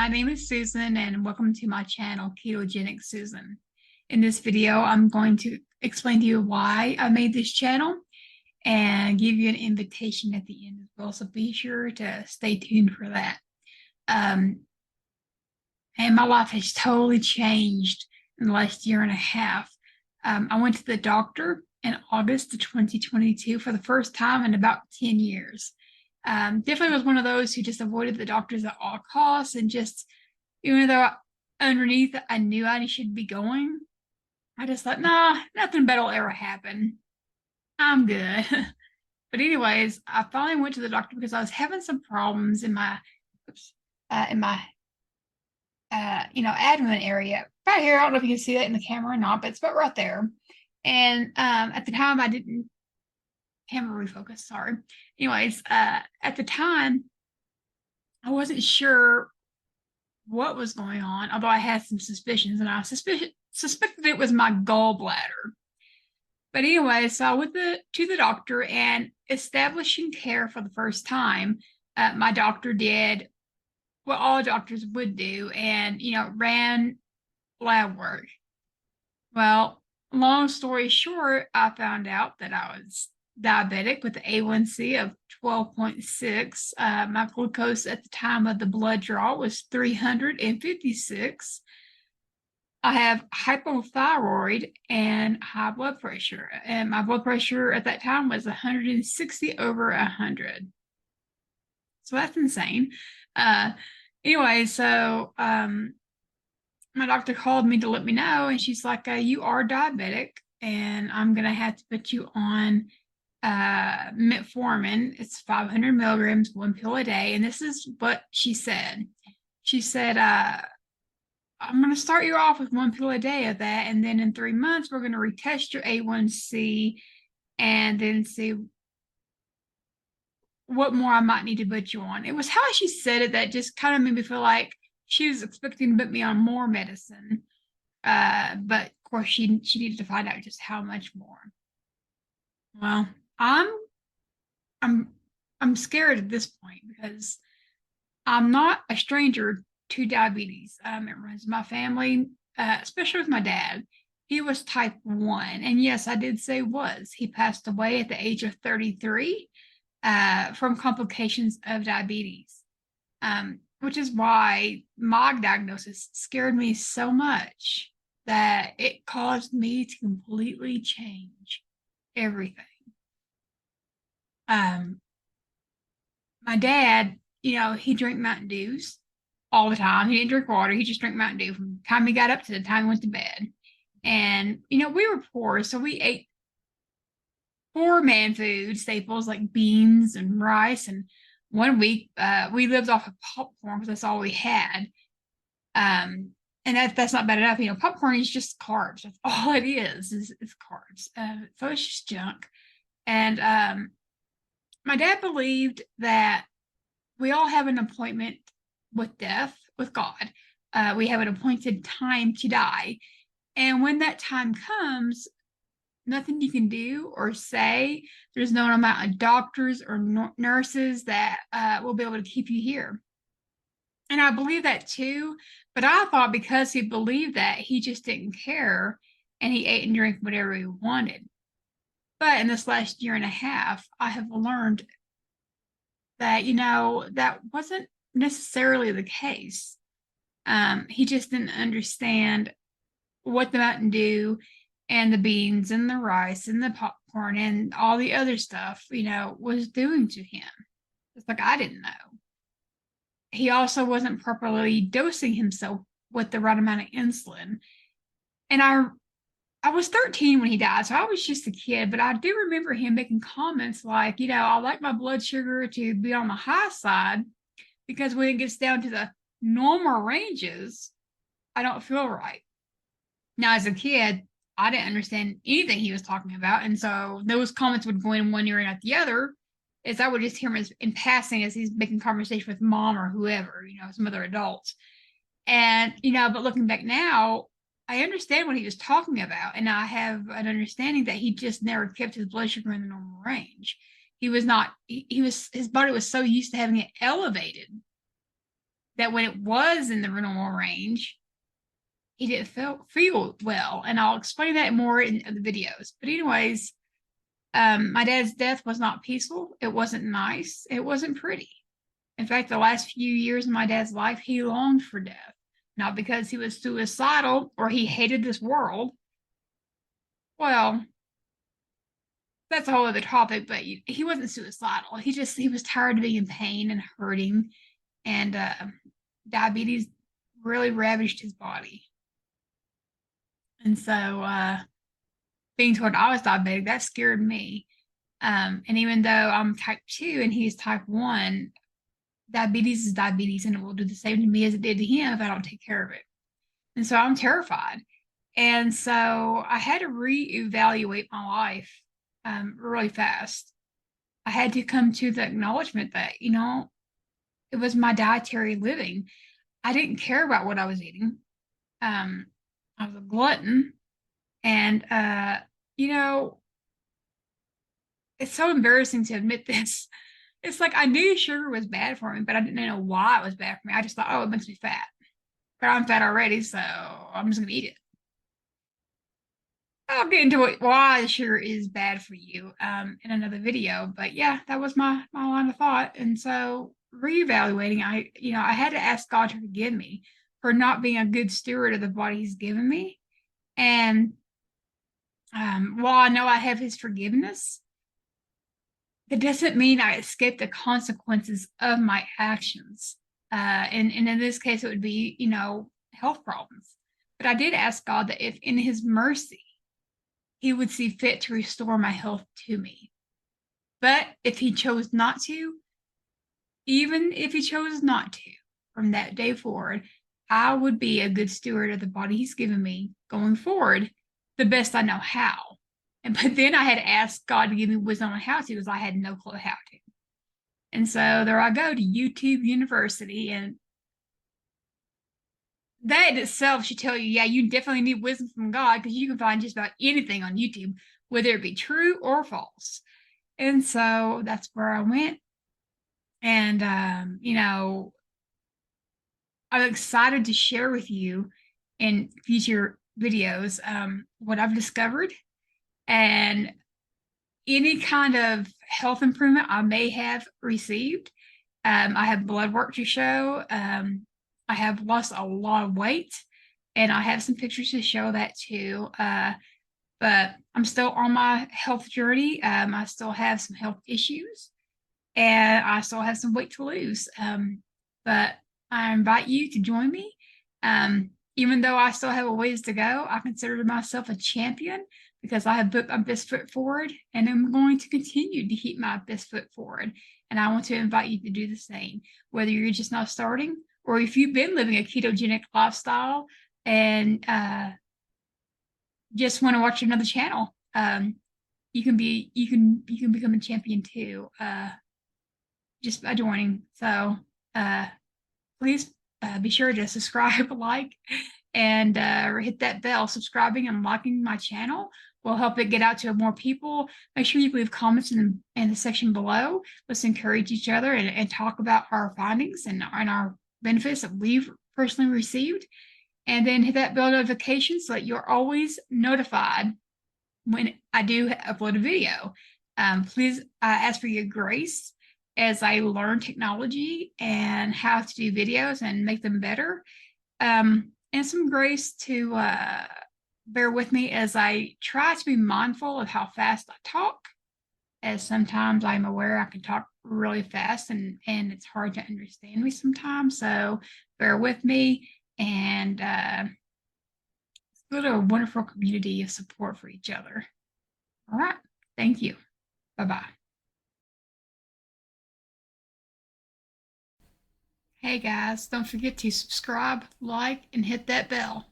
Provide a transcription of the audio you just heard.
my name is Susan and welcome to my channel, Ketogenic Susan. In this video, I'm going to explain to you why I made this channel and give you an invitation at the end as well, so be sure to stay tuned for that. And my life has totally changed in the last year and a half. I went to the doctor in August of 2022 for the first time in about 10 years. Definitely was one of those who just avoided the doctors at all costs, and just, even though underneath I knew I should be going, I just thought, nah, nothing better will ever happen. I'm good. But anyways, I finally went to the doctor because I was having some problems in my, abdomen area right here. I don't know if you can see that in the camera or not, but it's about right there. And at the time I didn't, camera refocus, sorry. Anyways, at the time, I wasn't sure what was going on, although I had some suspicions, and I suspected it was my gallbladder. But anyway, so I went to the doctor, and establishing care for the first time, my doctor did what all doctors would do and, ran lab work. Well, long story short, I found out that I was diabetic with the A1C of 12.6. My glucose at the time of the blood draw was 356. I have hypothyroid and high blood pressure, and my blood pressure at that time was 160 over 100. So that's insane. Anyway, so my doctor called me to let me know, and she's like, you are diabetic, and I'm going to have to put you on metformin. It's 500 milligrams, 1 pill a day. And this is what she said. She said, I'm going to start you off with 1 pill a day of that. And then in 3 months, we're going to retest your A1C and then see what more I might need to put you on. It was how she said it that just kind of made me feel like she was expecting to put me on more medicine. But of course, she needed to find out just how much more. Well, I'm scared at this point because I'm not a stranger to diabetes. It runs my family, especially with my dad. He was type 1, and yes, I did say was. He passed away at the age of 33 from complications of diabetes, which is why my diagnosis scared me so much that it caused me to completely change everything. My dad, he drank Mountain Dews all the time. He didn't drink water. He just drank Mountain Dew from the time he got up to the time he went to bed. And, we were poor, so we ate poor man food staples like beans and rice. And one week, we lived off of popcorn because that's all we had. And that's not bad enough. Popcorn is just carbs. That's all it is carbs. So it's just junk. And my dad believed that we all have an appointment with death, with God. We have an appointed time to die. And when that time comes, nothing you can do or say, there's no amount of doctors or nurses that will be able to keep you here. And I believe that too, but I thought because he believed that, he just didn't care and he ate and drank whatever he wanted. But in this last year and a half, I have learned that, that wasn't necessarily the case. He just didn't understand what the Mountain Dew and the beans and the rice and the popcorn and all the other stuff, was doing to him. It's like I didn't know. He also wasn't properly dosing himself with the right amount of insulin. And I was 13 when he died, so I was just a kid, but I do remember him making comments like, I like my blood sugar to be on the high side because when it gets down to the normal ranges, I don't feel right. Now, as a kid, I didn't understand anything he was talking about, and so those comments would go in one ear and out the other, as I would just hear him in passing as he's making conversation with mom or whoever, some other adults. And, but looking back now, I understand what he was talking about, and I have an understanding that he just never kept his blood sugar in the normal range. His body was so used to having it elevated that when it was in the normal range, he didn't feel well. And I'll explain that more in the videos. But anyways, my dad's death was not peaceful. It wasn't nice. It wasn't pretty. In fact, the last few years of my dad's life, he longed for death, not because he was suicidal or he hated this world. Well, that's a whole other topic, but he wasn't suicidal. He was tired of being in pain and hurting, and diabetes really ravaged his body. And so, being told I was diabetic, that scared me. And even though I'm type 2 and he's type 1, diabetes is diabetes and it will do the same to me as it did to him if I don't take care of it. And so I'm terrified. And so I had to reevaluate my life really fast. I had to come to the acknowledgement that, it was my dietary living. I didn't care about what I was eating. I was a glutton. And, it's so embarrassing to admit this. It's like I knew sugar was bad for me, but I didn't know why it was bad for me. I just thought, oh, it makes me fat. But I'm fat already, so I'm just gonna eat it. I'll get into why sugar is bad for you in another video. But yeah, that was my line of thought. And so reevaluating, I had to ask God to forgive me for not being a good steward of the body He's given me. And while I know I have His forgiveness, that doesn't mean I escape the consequences of my actions. And in this case, it would be, health problems. But I did ask God that if in His mercy, He would see fit to restore my health to me. But if He chose not to, even if He chose not to, from that day forward, I would be a good steward of the body He's given me going forward, the best I know how. But then I had to ask God to give me wisdom on how to, because I had no clue how to. And so there I go to YouTube University, and that in itself should tell you, yeah, you definitely need wisdom from God, because you can find just about anything on YouTube, whether it be true or false. And so that's where I went. And, I'm excited to share with you in future videos what I've discovered and any kind of health improvement I may have received. I have blood work to show. I have lost a lot of weight, and I have some pictures to show that too. But I'm still on my health journey. I still have some health issues, and I still have some weight to lose. But I invite you to join me. Even though I still have a ways to go, I consider myself a champion because I have put my best foot forward, and I'm going to continue to keep my best foot forward. And I want to invite you to do the same, whether you're just now starting or if you've been living a ketogenic lifestyle and just want to watch another channel. You can become a champion too, just by joining. So please be sure to subscribe, like, and hit that bell. Subscribing and liking my channel will help it get out to more people. Make sure you leave comments in the section below. Let's encourage each other and talk about our findings and our benefits that we've personally received. And then hit that bell notification so that you're always notified when I do upload a video. Please ask for your grace as I learn technology and how to do videos and make them better. And some grace to bear with me as I try to be mindful of how fast I talk, as sometimes I'm aware I can talk really fast and it's hard to understand me sometimes. So bear with me, and build a wonderful community of support for each other. All right. Thank you. Bye-bye. Hey guys, don't forget to subscribe, like, and hit that bell.